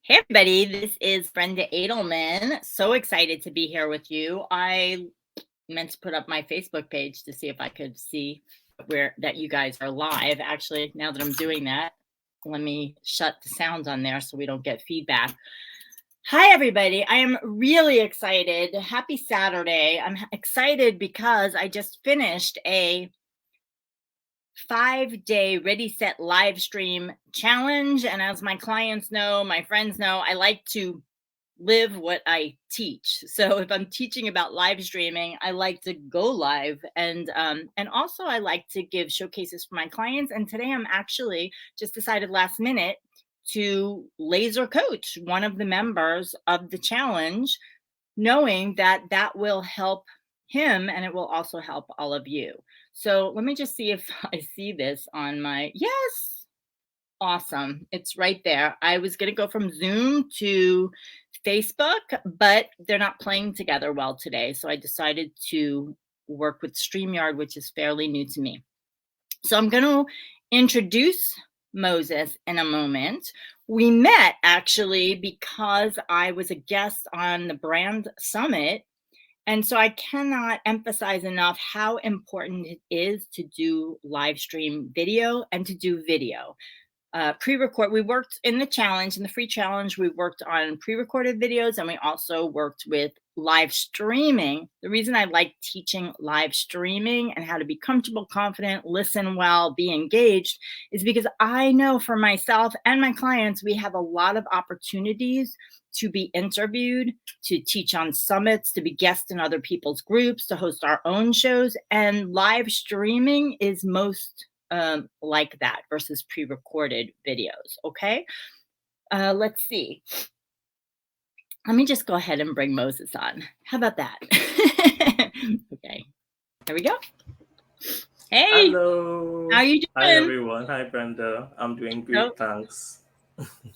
Hey everybody, this is Brenda Edelman. So excited to be here with you. I meant to put up my Facebook page to see if I could see where that you guys are live. Actually, now that I'm doing that, let me shut the sounds on there so we don't get feedback. Hi everybody, I am really excited. Happy Saturday. I'm excited because I just finished a 5-day Ready Set live stream challenge. And as my clients know, my friends know, I like to live what I teach. So if I'm teaching about live streaming, I like to go live, and also I like to give showcases for my clients. And today I'm actually just decided last minute to laser coach one of the members of the challenge, knowing that that will help him and it will also help all of you. So let me just see if I see this on my, yes, awesome. It's right there. I was going to go from Zoom to Facebook, but they're not playing together well today. So I decided to work with StreamYard, which is fairly new to me. So I'm going to introduce Moses in a moment. We met actually because I was a guest on the Brand Summit. And so I cannot emphasize enough how important it is to do live stream video and to do video. Pre-record, we worked in the challenge, in the free challenge, we worked on pre-recorded videos, and we also worked with live streaming. The reason I like teaching live streaming and how to be comfortable, confident, listen well, be engaged is because I know for myself and my clients, we have a lot of opportunities to be interviewed, to teach on summits, to be guests in other people's groups, to host our own shows. And live streaming is most like that versus pre-recorded videos. Okay. Let's see. Let me just go ahead and bring Moses on. How about that? Okay. Here we go. Hey. Hello. How you Hi, doing? everyone. Hi, Brenda. I'm doing great, thanks.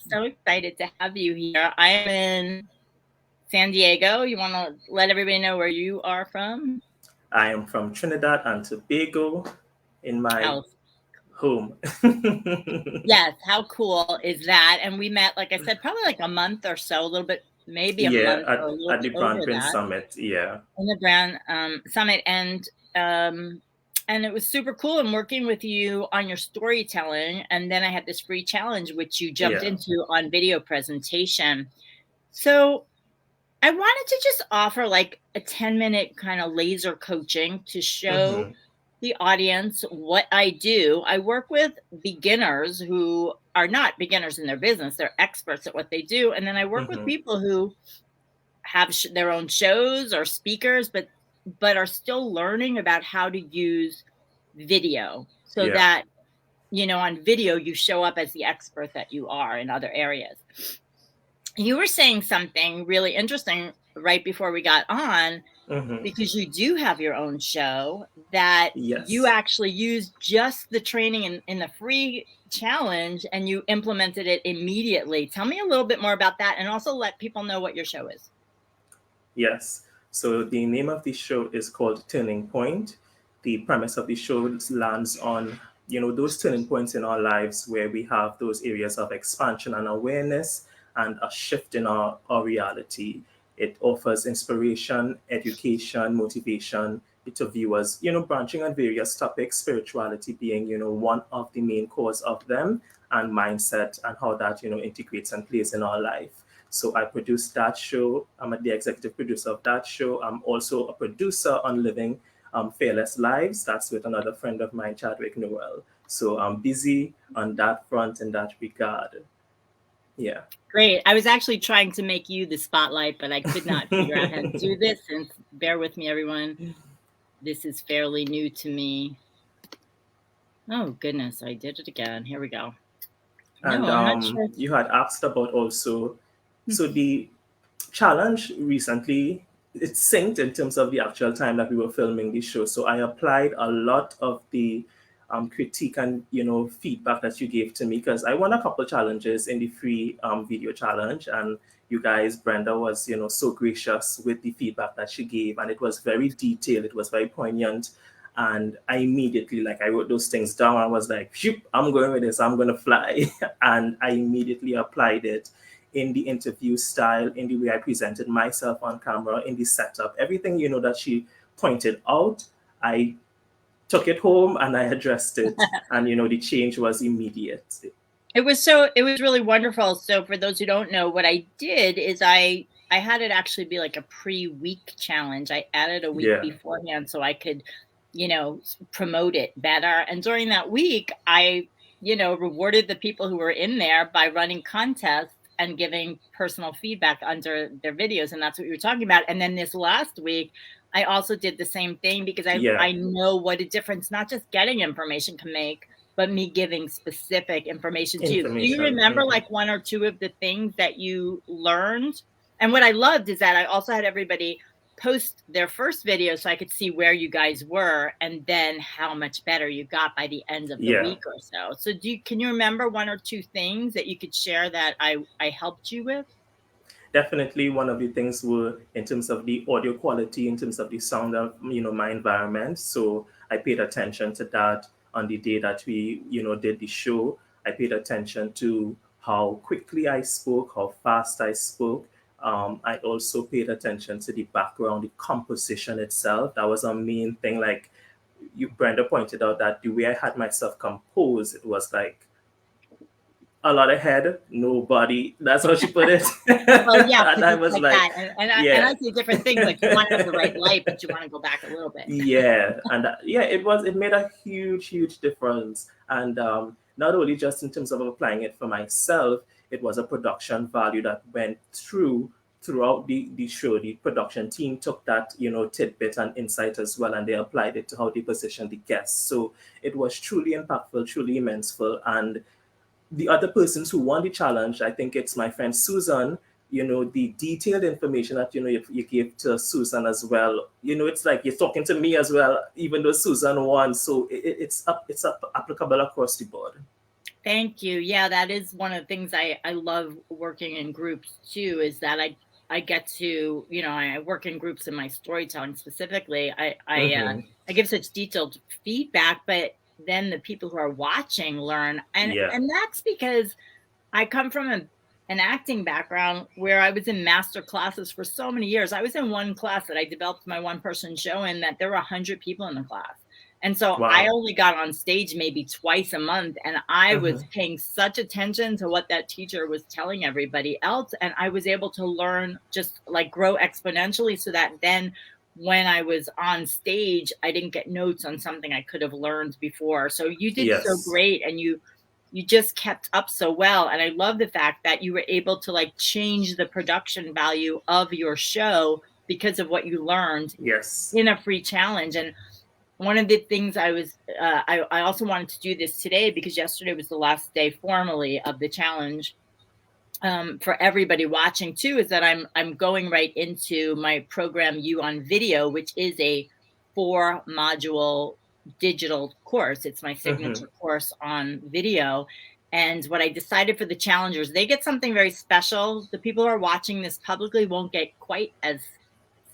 So excited to have you here. I am in San Diego. You want to let everybody know where you are from? I am from Trinidad and Tobago in my Oh, home. yes. How cool is that? And we met, like I said, probably like a month or so, a little bit, maybe a Yeah, month or a little at the bit over Brand Prince that. Summit. Yeah. In the Brand Summit, and it was super cool. I'm working with you on your storytelling, and then I had this free challenge which you jumped Yeah. into on video presentation. So I wanted to just offer like a 10-minute kind of laser coaching to show Mm-hmm. the audience what I do. I work with beginners who are not beginners in their business, they're experts at what they do, and then I work with Mm-hmm. people who have their own shows or speakers, but are still learning about how to use video so Yeah. that, you know, on video you show up as the expert that you are in other areas. You were saying something really interesting right before we got on, Mm-hmm. because you do have your own show that you Yes. actually used just the training in the free challenge and you implemented it immediately. Tell me a little bit more about that, and also let people know what your show is. Yes. So the name of the show is called Turning Point. The premise of the show lands on, those turning points in our lives where we have those areas of expansion and awareness and a shift in our reality. It offers inspiration, education, motivation to viewers, branching on various topics, spirituality being, one of the main cause of them, and mindset and how that, integrates and plays in our life. So I produced that show. I'm the executive producer of that show. I'm also a producer on Living Fearless Lives. That's with another friend of mine, Chadwick Noel. So I'm busy on that front in that regard. Yeah. Great. I was actually trying to make you the spotlight, but I could not figure out how to do this. And bear with me, everyone. This is fairly new to me. Oh, goodness. I did it again. Here we go. No, And I'm not sure. you had asked about also, so the challenge recently, it synced in terms of the actual time that we were filming the show. So I applied a lot of the critique and feedback that you gave to me, because I won a couple challenges in the free video challenge, and you guys, Brenda was so gracious with the feedback that she gave, and it was very detailed, it was very poignant. And I immediately, like, I wrote those things down. I was like, "Phew, I'm going with this, I'm going to fly." And I immediately applied it in the interview style, in the way I presented myself on camera, in the setup, everything, that she pointed out, I took it home and I addressed it. And, the change was immediate. It was really wonderful. So for those who don't know, what I did is I had it actually be like a pre-week challenge. I added a week beforehand so I could, promote it better. And during that week, I, rewarded the people who were in there by running contests and giving personal feedback under their videos. And that's what you were talking about. And then this last week, I also did the same thing because I know what a difference not just getting information can make, but me giving specific information to you. Do you remember like one or two of the things that you learned? And what I loved is that I also had everybody post their first video so I could see where you guys were and then how much better you got by the end of the week or so. So can you remember one or two things that you could share that I helped you with? Definitely one of the things were in terms of the audio quality, in terms of the sound of, my environment. So I paid attention to that on the day that we, did the show. I paid attention to how quickly I spoke, how fast I spoke. I also paid attention to the background, the composition itself. That was a main thing. Like Brenda pointed out that the way I had myself composed, it was like a lot of head, no body. That's how she put it. Well, yeah, and I was like that. And I see different things. Like you want to have the right light, but you want to go back a little bit. It made a huge difference. And not only just in terms of applying it for myself, it was a production value that went throughout the show. The production team took that, tidbit and insight as well, and they applied it to how they positioned the guests. So it was truly impactful, truly immenseful. And the other persons who won the challenge, I think it's my friend Susan, the detailed information that, you gave to Susan as well, it's like you're talking to me as well, even though Susan won. So it's applicable across the board. Thank you. Yeah, that is one of the things I love working in groups too, is that I get to, I work in groups in my storytelling specifically. I give such detailed feedback, but then the people who are watching learn. And that's because I come from an acting background where I was in master classes for so many years. I was in one class that I developed my one-person show in that there were 100 people in the class. And so I only got on stage maybe twice a month, and I was paying such attention to what that teacher was telling everybody else. And I was able to learn, just like grow exponentially, so that then when I was on stage, I didn't get notes on something I could have learned before. So you did so great, and you just kept up so well. And I love the fact that you were able to like change the production value of your show because of what you learned in a free challenge. And one of the things I also wanted to do this today, because yesterday was the last day formally of the challenge, for everybody watching too, is that I'm going right into my program You on Video, which is a 4-module digital course. It's my signature course on video. And what I decided for the challengers, they get something very special. The people who are watching this publicly won't get quite as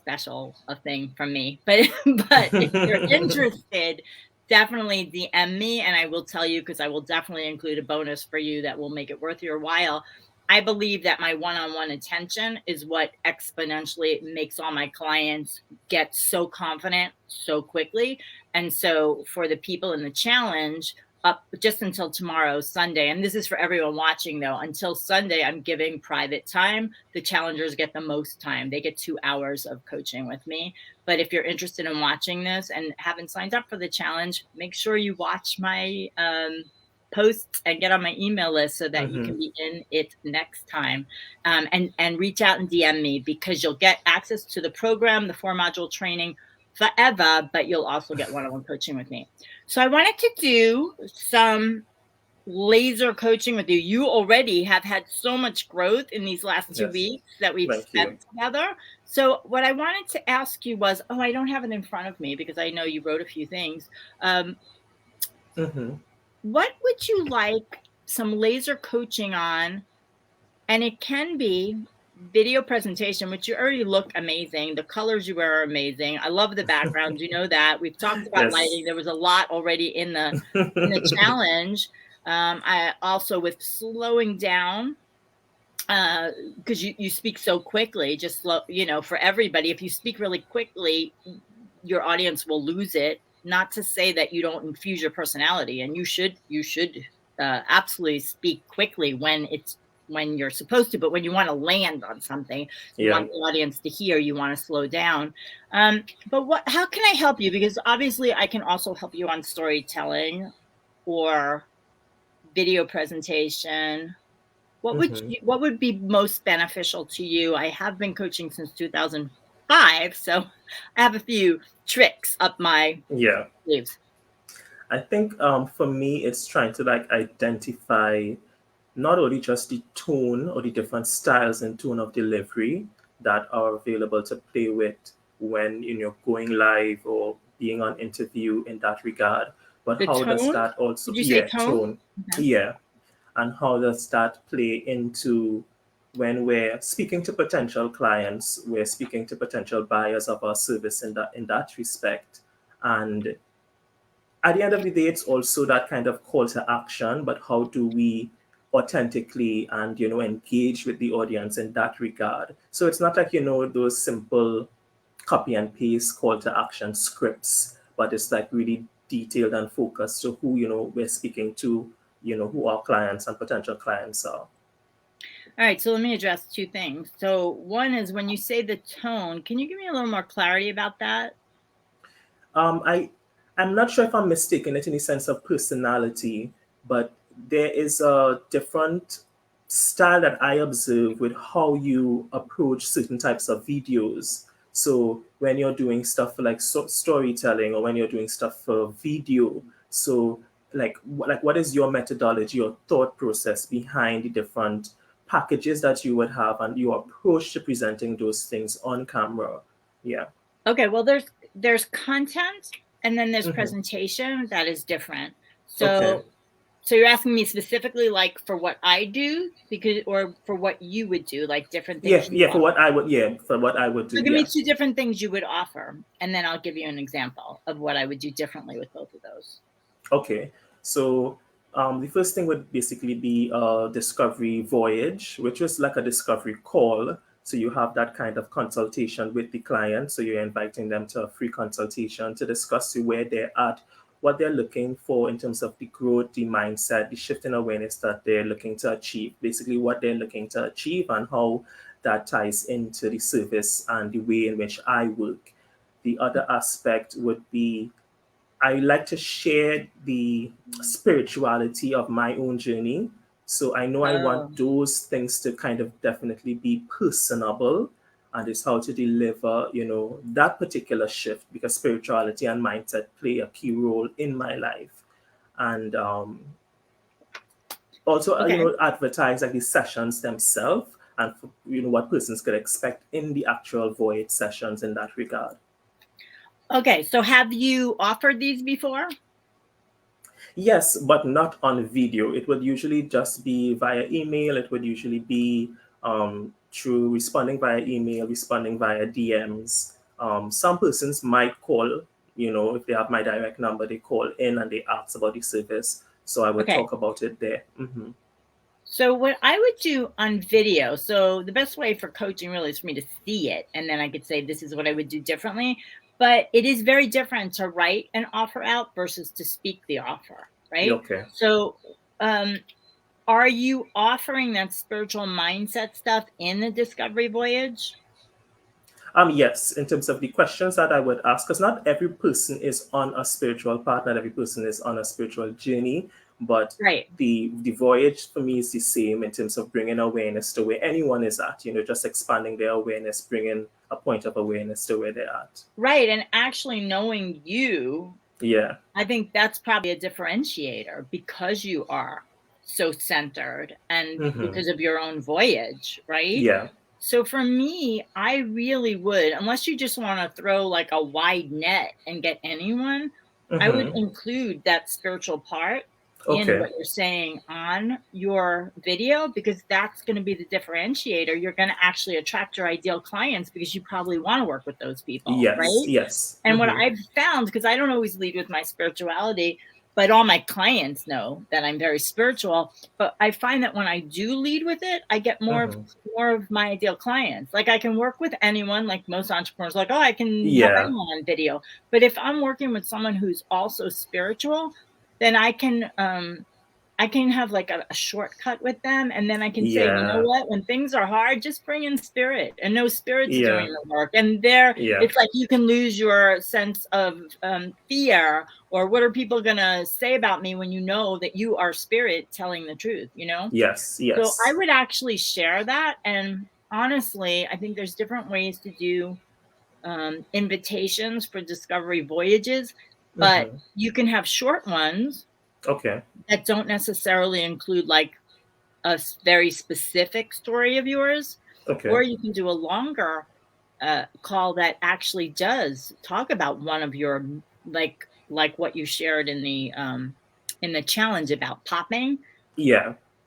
special a thing from me, but if you're interested, definitely DM me and I will tell you, because I will definitely include a bonus for you that will make it worth your while. I believe that my one-on-one attention is what exponentially makes all my clients get so confident so quickly. And so for the people in the challenge, up just until tomorrow, Sunday, and this is for everyone watching though, until Sunday, I'm giving private time. The challengers get the most time. They get 2 hours of coaching with me. But if you're interested in watching this and haven't signed up for the challenge, make sure you watch my posts and get on my email list so that you can be in it next time. And reach out and DM me, because you'll get access to the program, the 4-module training forever, but you'll also get one-on-one coaching with me. So I wanted to do some laser coaching with you. You already have had so much growth in these last 2 weeks that we've spent together. So what I wanted to ask you was, I don't have it in front of me because I know you wrote a few things. What would you like some laser coaching on? And it can be video presentation, which you already look amazing. The colors you wear are amazing. I love the background. You know that. We've talked about lighting. There was a lot already in the challenge. I also, with slowing down because you speak so quickly, just slow, for everybody. If you speak really quickly, your audience will lose it. Not to say that you don't infuse your personality, and you should absolutely speak quickly when you're supposed to, but when you want to land on something, you Yeah. want the audience to hear, you want to slow down. But how can I help you? Because obviously I can also help you on storytelling or video presentation. Mm-hmm. What would be most beneficial to you? I have been coaching since 2005, so I have a few tricks up my Yeah. sleeves. I think for me, it's trying to like identify not only just the tone or the different styles and tone of delivery that are available to play with when you're going live or being on interview in that regard, but The how does tone? that also, Did you say yeah, tone? tone, Okay. yeah, and how does that play into when we're speaking to potential clients, we're speaking to potential buyers of our service in that respect, and at the end of the day, it's also that kind of call to action, but how do we authentically and engage with the audience in that regard? So it's not like those simple copy and paste call to action scripts, but it's like really detailed and focused to who we're speaking to, who our clients and potential clients are. All right, so let me address two things. So one is when you say the tone, can you give me a little more clarity about that? I'm not sure if I'm mistaken it in the sense of personality, but there is a different style that I observe with how you approach certain types of videos. So when you're doing stuff for like storytelling, or when you're doing stuff for video, so like what is your methodology or thought process behind the different packages that you would have and your approach to presenting those things on camera? Yeah. Okay, well there's content and then there's Hmm. presentation that is different. Okay. So you're asking me specifically like for what I do because or for what you would do, like different Yeah, things you yeah, offer. for what I would do, So give me yeah. two different things you would offer, and then I'll give you an example of what I would do differently with both of those. Okay. So the first thing would basically be a discovery voyage, which was like a discovery call. So you have that kind of consultation with the client. So you're inviting them to a free consultation to discuss where they're at, what they're looking for in terms of the growth, the mindset, the shift in awareness that they're looking to achieve, basically what they're looking to achieve and how that ties into the service and the way in which I work. The other aspect would be I like to share the spirituality of my own journey. So I know I want Oh, those things to kind of definitely be personable, and it's how to deliver, that particular shift because spirituality and mindset play a key role in my life. And also, okay. advertise like the sessions themselves and what persons could expect in the actual void sessions in that regard. Okay, so have you offered these before? Yes, but not on video. It would usually just be via email. It would usually be through responding via email, responding via DMs. Some persons might call, if they have my direct number, they call in and they ask about the service. So I would Okay. talk about it there. Hmm. So what I would do on video, so the best way for coaching really is for me to see it, and then I could say this is what I would do differently. But it is very different to write an offer out versus to speak the offer, right? Okay. So um, are you offering that spiritual mindset stuff in the discovery voyage? Yes, in terms of the questions that I would ask, because not every person is on a spiritual path, not every person is on a spiritual journey, but Right. the voyage for me is the same in terms of bringing awareness to where anyone is at, just expanding their awareness, bringing a point of awareness to where they're at. Right. And actually knowing you, Yeah. I think that's probably a differentiator because you are so centered and Hmm. because of your own voyage, right? Yeah. So for me, I really would, unless you just want to throw like a wide net and get anyone, I would Hmm. include that spiritual part in Okay. what you're saying on your video because that's going to be the differentiator. You're going to actually attract your ideal clients because you probably want to work with those people, Yes. right? Yes. And what Hmm. I've found, because I don't always lead with my spirituality, but all my clients know that I'm very spiritual. But I find that when I do lead with it, I get more of my ideal clients. Like I can work with anyone, like most entrepreneurs, like, oh, I can help anyone on video. But if I'm working with someone who's also spiritual, then I can have like a shortcut with them, and then I can say, you know what, when things are hard, just bring in spirit, and no spirit's doing the work. And it's like you can lose your sense of fear, or what are people gonna say about me, when you know that you are spirit telling the truth, you know? Yes. So I would actually share that. And honestly, I think there's different ways to do invitations for discovery voyages, but you can have short ones that don't necessarily include like a very specific story of yours, or you can do a longer call that actually does talk about one of your, like what you shared in the challenge about popping.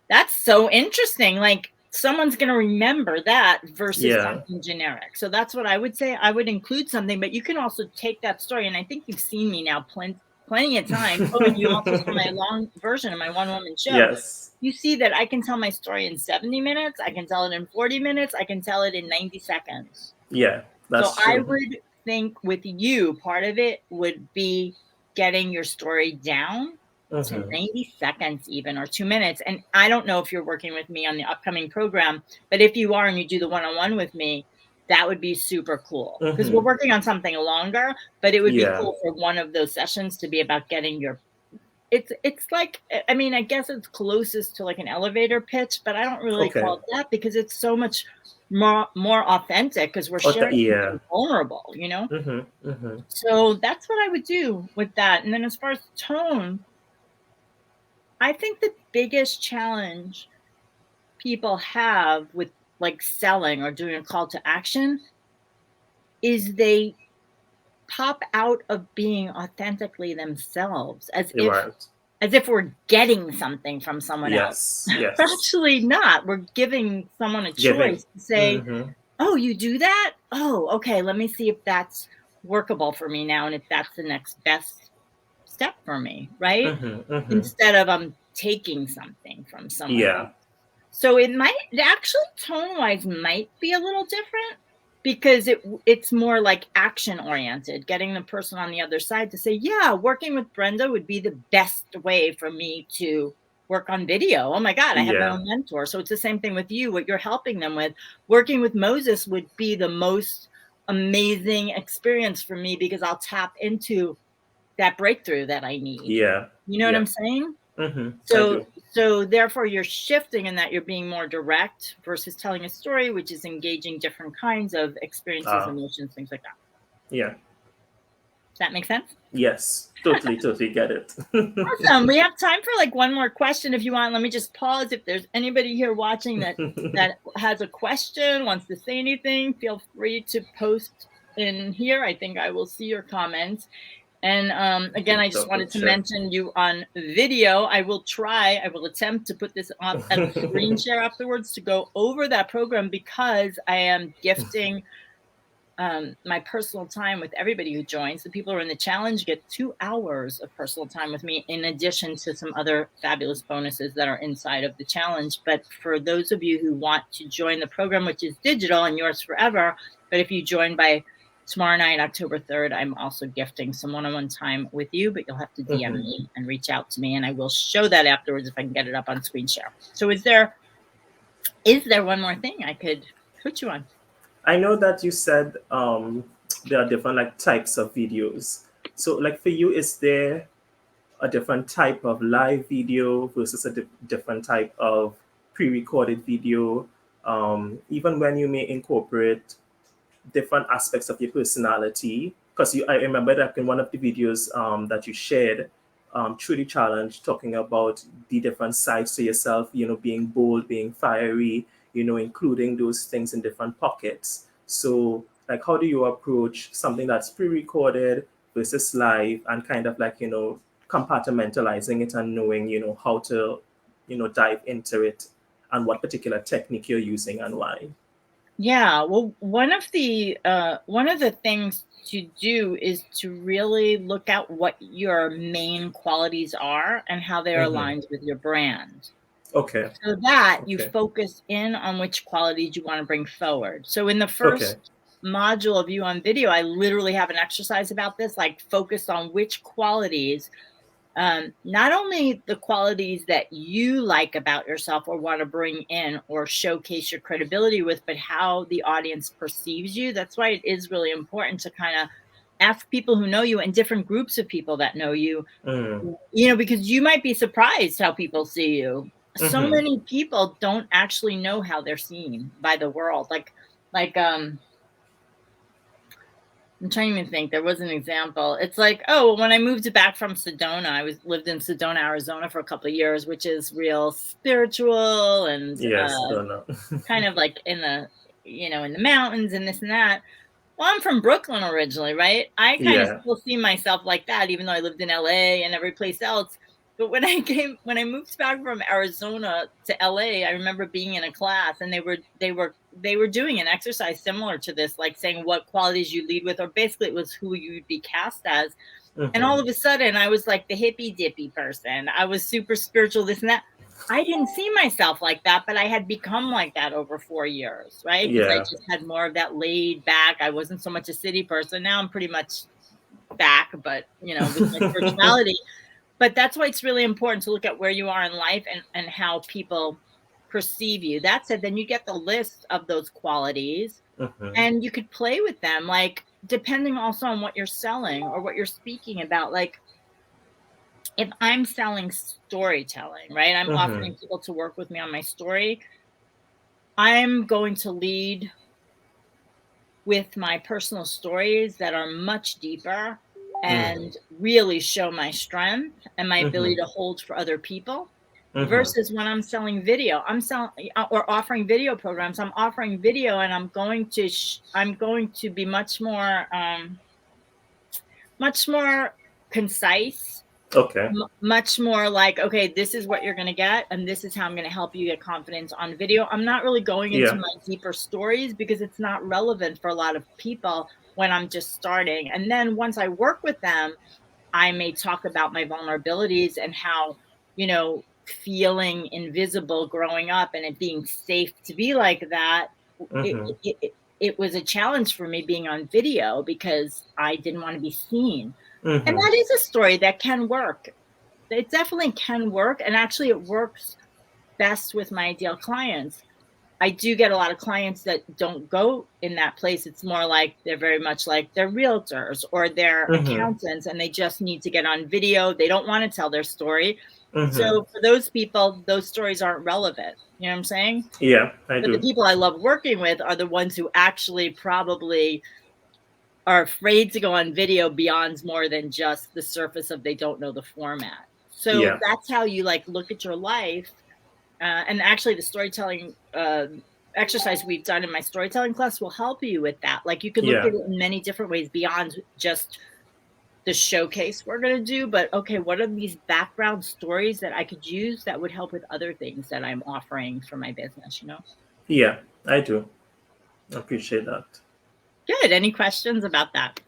That's so interesting. Like someone's going to remember that versus something generic. So that's what I would say. I would include something, but you can also take that story. And I think you've seen me now plenty of times. Oh, and you also saw my long version of my one-woman show. Yes. You see that I can tell my story in 70 minutes. I can tell it in 40 minutes. I can tell it in 90 seconds. Yeah, that's so true. I would think with you, part of it would be getting your story down to 90 seconds even, or 2 minutes. And I don't know if you're working with me on the upcoming program, but if you are and you do the one-on-one with me, that would be super cool, because we're working on something longer, but it would be cool for one of those sessions to be about getting your, it's like, I mean, I guess it's closest to like an elevator pitch, but I don't really call it that, because it's so much more authentic, because we're sharing something vulnerable, you know? So that's what I would do with that. And then as far as tone, I think the biggest challenge people have with like selling or doing a call to action is they pop out of being authentically themselves, as if we're getting something from someone else. Yes. Actually not. We're giving someone a choice to say, oh, you do that? Oh, okay, let me see if that's workable for me now, and if that's the next best step for me, right? Instead of I'm taking something from someone else. So it actually tone-wise might be a little different, because it's more like action oriented, getting the person on the other side to say, yeah, working with Brenda would be the best way for me to work on video. Oh my God, I have my own mentor. So it's the same thing with you, what you're helping them with. Working with Moses would be the most amazing experience for me, because I'll tap into that breakthrough that I need. You know what I'm saying? So therefore you're shifting in that you're being more direct versus telling a story, which is engaging different kinds of experiences, emotions, things like that. Does that make sense? Yes, totally get it. Awesome. We have time for like one more question if you want. Let me just pause. If there's anybody here watching that has a question, wants to say anything, feel free to post in here. I think I will see your comments. And again, I just wanted to mention you on video. I will attempt to put this on a screen share afterwards to go over that program, because I am gifting my personal time with everybody who joins. The people who are in the challenge get 2 hours of personal time with me, in addition to some other fabulous bonuses that are inside of the challenge. But for those of you who want to join the program, which is digital and yours forever, but if you join by tomorrow night, October 3rd, I'm also gifting some one-on-one time with you, but you'll have to DM me and reach out to me, and I will show that afterwards if I can get it up on screen share. So is there one more thing I could put you on? I know that you said there are different like types of videos. So like for you, is there a different type of live video versus a different type of pre-recorded video? Even when you may incorporate different aspects of your personality, because I remember that in one of the videos that you shared through the challenge, talking about the different sides to yourself, being bold, being fiery, including those things in different pockets. So like, how do you approach something that's pre-recorded versus live, and kind of like, compartmentalizing it and knowing, how to, dive into it, and what particular technique you're using and why? Yeah, well, one of the things to do is to really look at what your main qualities are and how they're Mm-hmm. aligned with your brand. Okay. So that you Okay. focus in on which qualities you want to bring forward. So in the Okay. first module of You on Video, I literally have an exercise about this, like focus on which qualities, not only the qualities that you like about yourself or want to bring in or showcase your credibility with, but how the audience perceives you. That's why it is really important to kind of ask people who know you and different groups of people that know you, Mm. because you might be surprised how people see you. So Mm-hmm. many people don't actually know how they're seen by the world. Like I'm trying to think. There was an example. It's like, oh, when I moved back from Sedona, lived in Sedona, Arizona for a couple of years, which is real spiritual and Yes, don't know. kind of like in the mountains and this and that. Well, I'm from Brooklyn originally, right? I kind of Yeah. still see myself like that, even though I lived in LA and every place else. But when I moved back from Arizona to LA, I remember being in a class and they were doing an exercise similar to this, like saying what qualities you lead with, or basically it was who you'd be cast as. And Mm-hmm. all of a sudden, I was like the hippy dippy person. I was super spiritual, this and that. I didn't see myself like that, but I had become like that over 4 years, right? Because I Yeah. just had more of that laid back. I wasn't so much a city person. Now I'm pretty much back, but with my spirituality. But that's why it's really important to look at where you are in life and how people perceive you. That said, then you get the list of those qualities Mm-hmm. and you could play with them, like depending also on what you're selling or what you're speaking about. Like if I'm selling storytelling, right? I'm Mm-hmm. offering people to work with me on my story. I'm going to lead with my personal stories that are much deeper Mm. and really show my strength and my Mm-hmm. ability to hold for other people Mm-hmm. versus when I'm selling video. I'm selling or offering video programs. I'm offering video and I'm going to be much more concise, Okay. much more like, okay, this is what you're going to get and this is how I'm going to help you get confidence on video. I'm not really going into Yeah. my deeper stories because it's not relevant for a lot of people when I'm just starting. And then once I work with them, I may talk about my vulnerabilities and how, feeling invisible growing up and it being safe to be like that, it, Mm-hmm. it, it, it was a challenge for me being on video because I didn't want to be seen. And Mm-hmm. that is a story that can work. It definitely can work. And actually, it works best with my ideal clients. I do get a lot of clients that don't go in that place. It's more like they're very much like they're realtors or they're Mm-hmm. accountants and they just need to get on video. They don't want to tell their story. Mm-hmm. So for those people, those stories aren't relevant. You know what I'm saying? Yeah, I But the do. people I love working with are the ones who actually probably are afraid to go on video beyond more than just the surface of they don't know the format. So Yeah. that's how you like look at your life. And actually, the storytelling exercise we've done in my storytelling class will help you with that. Like you can look Yeah. at it in many different ways beyond just the showcase we're going to do. But okay, what are these background stories that I could use that would help with other things that I'm offering for my business? Yeah, I do. Appreciate that. Good. Any questions about that?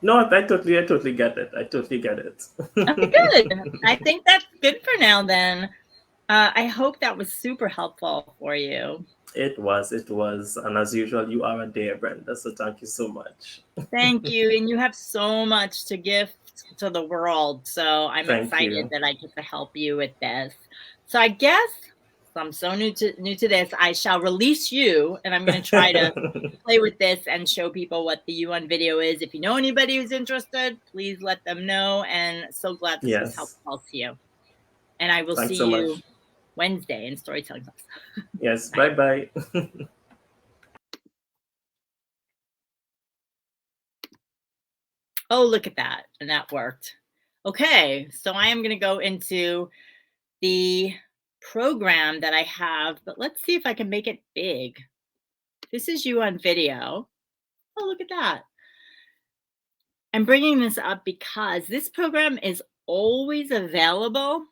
No, I totally get it. I totally get it. Okay, good. I think that's good for now then. I hope that was super helpful for you. It was. And as usual, you are a dear Brenda. So thank you so much. Thank you. And you have so much to gift to the world. So I'm Thank excited you. that I get to help you with this. So I guess I'm so new to this. I shall release you and I'm going to try to play with this and show people what the You on Video is. If you know anybody who's interested, please let them know. And so glad this was Yes. helpful to you. And I will Thanks see so you much. Wednesday in storytelling class. Yes. Bye. Bye bye. Oh, look at that. And that worked. Okay, so I am going to go into the program that I have, but let's see if I can make it big. This is You on Video. Oh, look at that. I'm bringing this up because this program is always available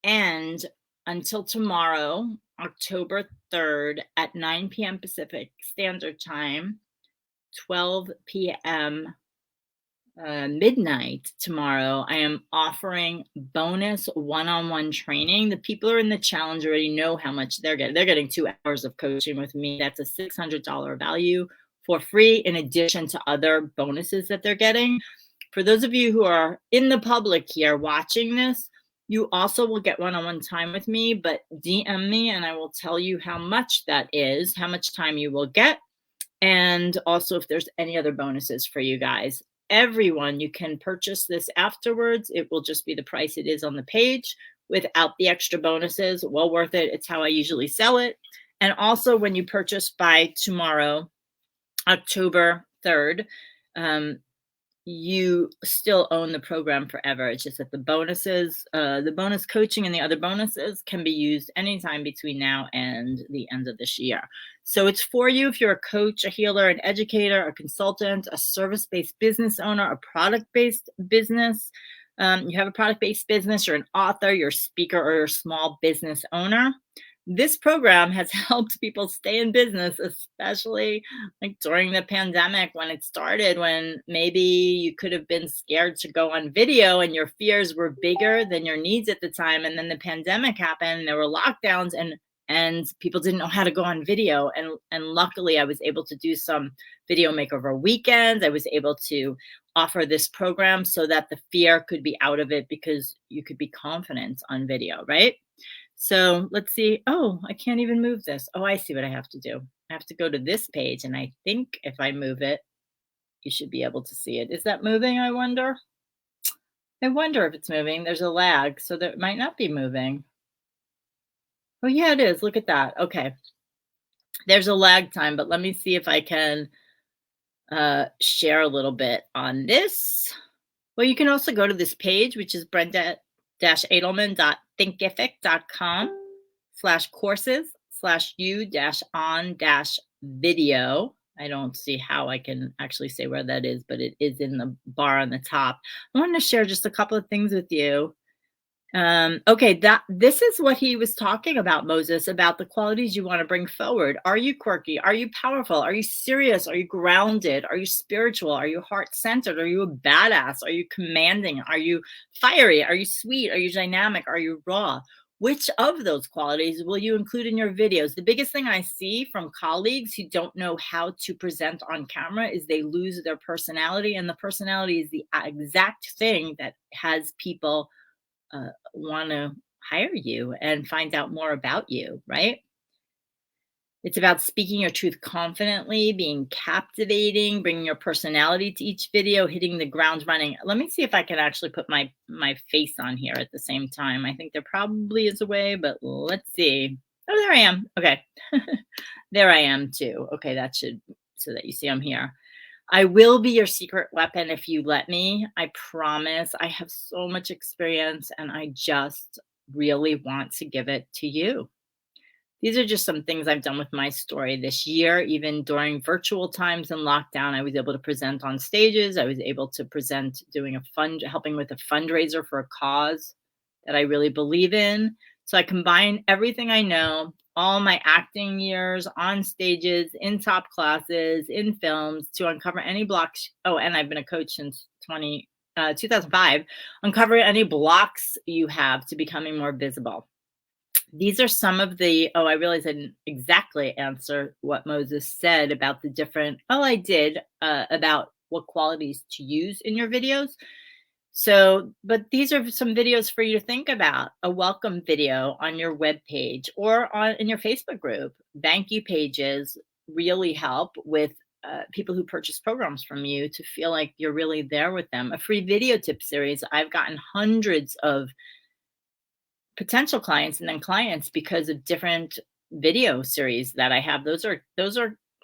and until tomorrow October 3rd at 9 p.m. Pacific Standard Time, 12 p.m. Midnight tomorrow, I am offering bonus one-on-one training. The people who are in the challenge already know how much they're getting. They're getting 2 hours of coaching with me. That's a $600 value for free, in addition to other bonuses that they're getting. For those of you who are in the public here watching this, you also will get one-on-one time with me, but DM me and I will tell you how much that is, how much time you will get, and also if there's any other bonuses for you guys. Everyone, you can purchase this afterwards. It will just be the price it is on the page without the extra bonuses. Well worth it. It's how I usually sell it. And also when you purchase by tomorrow, October 3rd, you still own the program forever. It's just that the bonuses, the bonus coaching and the other bonuses can be used anytime between now and the end of this year. So it's for you if you're a coach, a healer, an educator, a consultant, a service-based business owner, a product-based business. You have a product-based business, you're an author, you're a speaker, or you're a small business owner. This program has helped people stay in business, especially like during the pandemic when it started, when maybe you could have been scared to go on video and your fears were bigger than your needs at the time. And then the pandemic happened, and there were lockdowns, and people didn't know how to go on video. And luckily I was able to do some video makeover weekends. I was able to offer this program so that the fear could be out of it, because you could be confident on video, right? So let's see. Oh, I can't even move this. Oh, I see what I have to do. I have to go to this page, and I think if I move it, you should be able to see it. Is that moving, I wonder? I wonder if it's moving. There's a lag, so that might not be moving. Oh, yeah, it is. Look at that. Okay. There's a lag time, but let me see if I can share a little bit on this. Well, you can also go to this page, which is brenda-edelman.thinkific.com/courses/u-on-video. I don't see how I can actually say where that is, but it is in the bar on the top. I wanted to share just a couple of things with you. Okay, this is what he was talking about, Moses, about the qualities you want to bring forward. Are you quirky? Are you powerful? Are you serious? Are you grounded? Are you spiritual? Are you heart-centered? Are you a badass? Are you commanding? Are you fiery? Are you sweet? Are you dynamic? Are you raw? Which of those qualities will you include in your videos? The biggest thing I see from colleagues who don't know how to present on camera is they lose their personality, and the personality is the exact thing that has people want to hire you and find out more about you, right? It's about speaking your truth confidently, being captivating, bringing your personality to each video, hitting the ground running. Let me see if I can actually put my face on here at the same time. I think there probably is a way, but let's see. Oh, there I am. Okay. There I am too. Okay, that should, so that you see I'm here. I will be your secret weapon if you let me. I promise. I have so much experience, and I just really want to give it to you. These are just some things I've done with my story this year. Even during virtual times and lockdown, I was able to present on stages. I was able to present doing helping with a fundraiser for a cause that I really believe in. So I combine everything I know, all my acting years on stages, in top classes, in films, to uncover any blocks. Oh, and I've been a coach since 2005. Uncover any blocks you have to becoming more visible. These are some of the, I realized I didn't exactly answer what Moses said about the different, I did, about what qualities to use in your videos. So, but these are some videos for you to think about. A welcome video on your web page or in your Facebook group. Thank you pages really help with people who purchase programs from you to feel like you're really there with them. A free video tip series. I've gotten hundreds of potential clients and then clients because of different video series that I have. Those are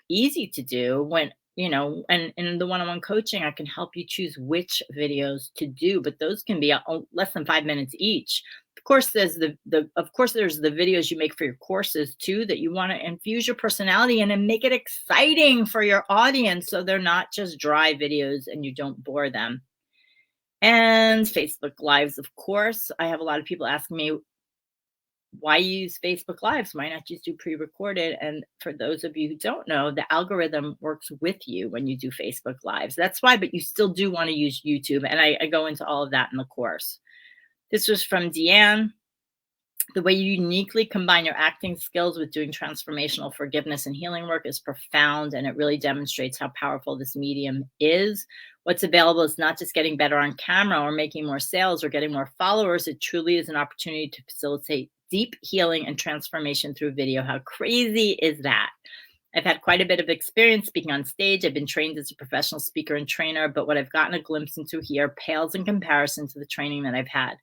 easy to do when, and in the one-on-one coaching, I can help you choose which videos to do, but those can be less than 5 minutes each. Of course, there's there's the videos you make for your courses too, that you want to infuse your personality in and make it exciting for your audience, so they're not just dry videos and you don't bore them. And Facebook Lives, of course. I have a lot of people asking me, why use Facebook Lives? Why not just do pre-recorded? And for those of you who don't know, the algorithm works with you when you do Facebook Lives. That's why, but you still do want to use YouTube. And I go into all of that in the course. This was from Deanne. The way you uniquely combine your acting skills with doing transformational forgiveness and healing work is profound, and it really demonstrates how powerful this medium is. What's available is not just getting better on camera or making more sales or getting more followers. It truly is an opportunity to facilitate deep healing and transformation through video. How crazy is that? I've had quite a bit of experience speaking on stage. I've been trained as a professional speaker and trainer, but what I've gotten a glimpse into here pales in comparison to the training that I've had.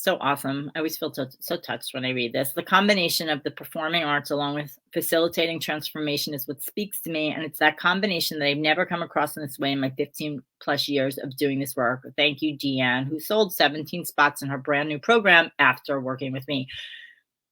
So awesome. I always feel so touched when I read this. The combination of the performing arts along with facilitating transformation is what speaks to me. And it's that combination that I've never come across in this way in my 15 plus years of doing this work. Thank you, Deanne, who sold 17 spots in her brand new program after working with me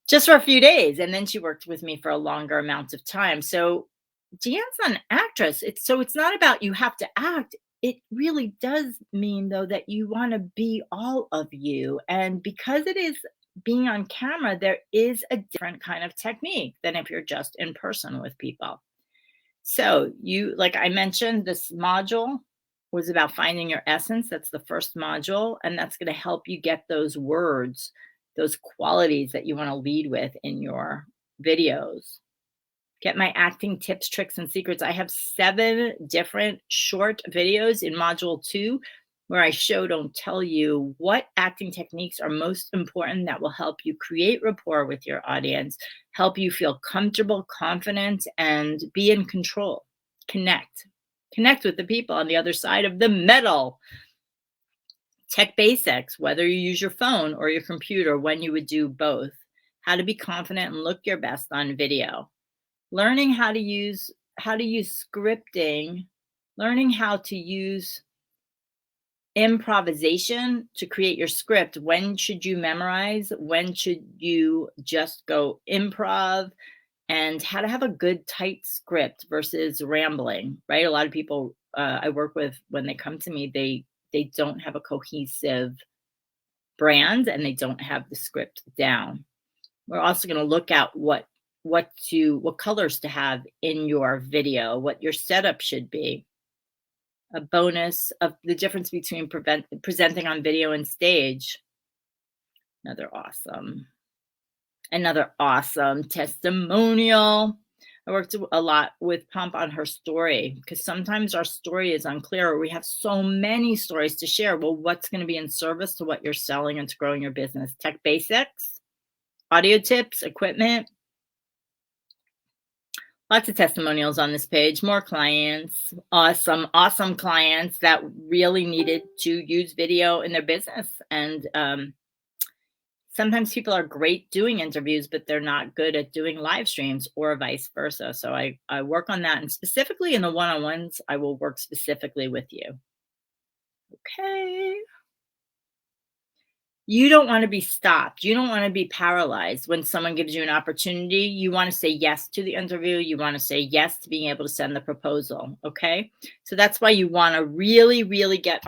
just for a few days. And then she worked with me for a longer amount of time. So Deanne's an actress. It's not about you have to act. It really does mean, though, that you want to be all of you. And because it is being on camera, there is a different kind of technique than if you're just in person with people. So like I mentioned, this module was about finding your essence. That's the first module. And that's going to help you get those words, those qualities that you want to lead with in your videos. Get my acting tips, tricks, and secrets. I have 7 different short videos in module 2 where I show, don't tell you what acting techniques are most important that will help you create rapport with your audience, help you feel comfortable, confident, and be in control. Connect with the people on the other side of the metal. Tech basics, whether you use your phone or your computer, when you would do both. How to be confident and look your best on video. Learning how to use scripting, learning how to use improvisation to create your script. When should you memorize? When should you just go improv? And how to have a good tight script versus rambling, right? A lot of people I work with, when they come to me, they don't have a cohesive brand and they don't have the script down. We're also going to look at what colors to have in your video, what your setup should be. A bonus of the difference between presenting on video and stage. Another awesome testimonial. I worked a lot with Pomp on her story because sometimes our story is unclear, or we have so many stories to share. Well, what's going to be in service to what you're selling and to growing your business? Tech basics, audio tips, equipment. Lots of testimonials on this page, more clients, awesome clients that really needed to use video in their business. And sometimes people are great doing interviews, but they're not good at doing live streams, or vice versa. So I work on that. And specifically in the one-on-ones, I will work specifically with you. Okay. You don't want to be stopped. You don't want to be paralyzed when someone gives you an opportunity. You want to say yes to the interview. You want to say yes to being able to send the proposal. Okay. So that's why you want to really, really get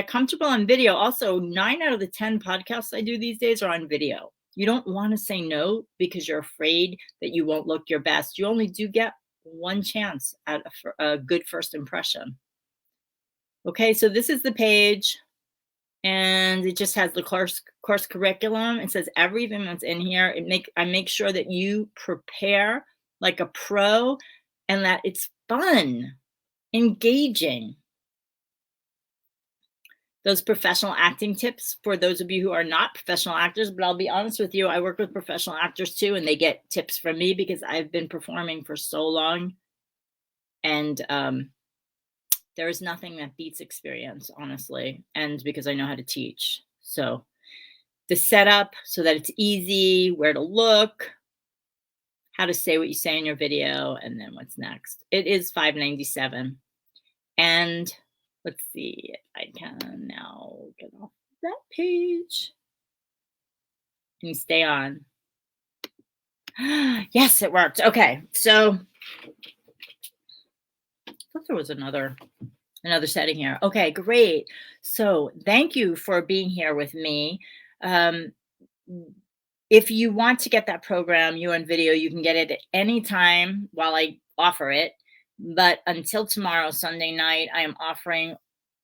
comfortable on video. Also, 9 out of the 10 podcasts I do these days are on video. You don't want to say no because you're afraid that you won't look your best. You only do get one chance at a good first impression. Okay. So this is the page. And it just has the course curriculum. It says everything that's in here. I make sure that you prepare like a pro and that it's fun, engaging. Those professional acting tips for those of you who are not professional actors, but I'll be honest with you, I work with professional actors too, and they get tips from me because I've been performing for so long. And there is nothing that beats experience, honestly, and because I know how to teach. So the setup so that it's easy, where to look, how to say what you say in your video, and then what's next. It is $5.97. And let's see, I can now get off that page. Can you stay on? Yes, it worked. Okay, so I thought there was another setting here. Okay, great. So thank you for being here with me. if you want to get that program, you on video, you can get it at any time while I offer it. But until tomorrow, Sunday night, I am offering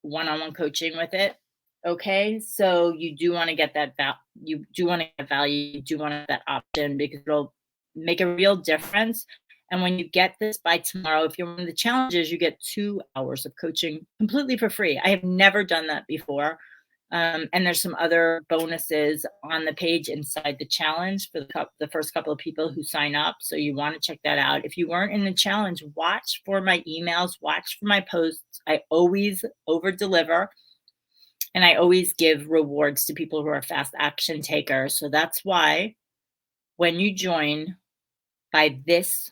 one-on-one coaching with it. Okay, so you do want to get that you do want to get value, you do want that option because it'll make a real difference. And when you get this by tomorrow, if you're one of the challenges, you get 2 hours of coaching completely for free. I have never done that before. And there's some other bonuses on the page inside the challenge for the first couple of people who sign up. So you want to check that out. If you weren't in the challenge, watch for my emails, watch for my posts. I always over deliver. And I always give rewards to people who are fast action takers. So that's why when you join by this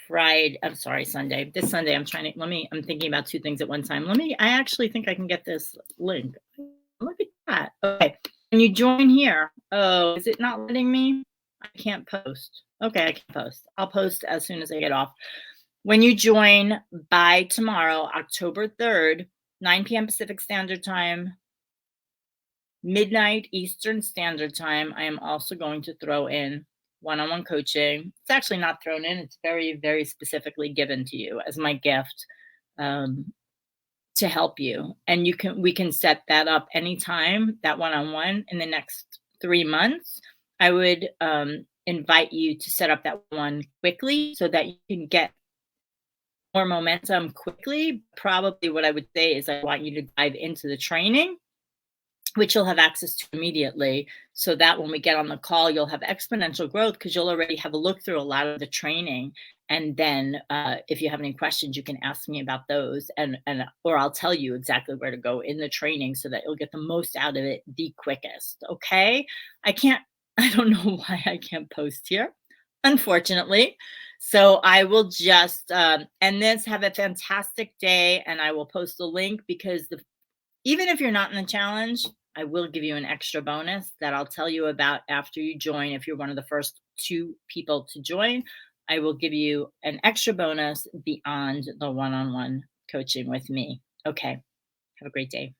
Friday, I'm sorry, Sunday, this Sunday, I'm thinking about 2 things at one time. I actually think I can get this link. Look at that. Okay. When you join here, oh, is it not letting me? I can't post. Okay, I can post. I'll post as soon as I get off. When you join by tomorrow, October 3rd, 9 p.m. Pacific Standard Time, midnight Eastern Standard Time, I am also going to throw in one-on-one coaching. It's actually not thrown in. It's very, very specifically given to you as my gift to help you. And we can set that up anytime, that one-on-one in the next 3 months. I would invite you to set up that one quickly so that you can get more momentum quickly. Probably what I would say is I want you to dive into the training, which you'll have access to immediately, so that when we get on the call, you'll have exponential growth because you'll already have a look through a lot of the training. And then if you have any questions, you can ask me about those, or I'll tell you exactly where to go in the training so that you'll get the most out of it the quickest. Okay. I don't know why I can't post here, unfortunately. So I will just end this. Have a fantastic day. And I will post a link because even if you're not in the challenge, I will give you an extra bonus that I'll tell you about after you join. If you're one of the first 2 people to join, I will give you an extra bonus beyond the one-on-one coaching with me. Okay. Have a great day.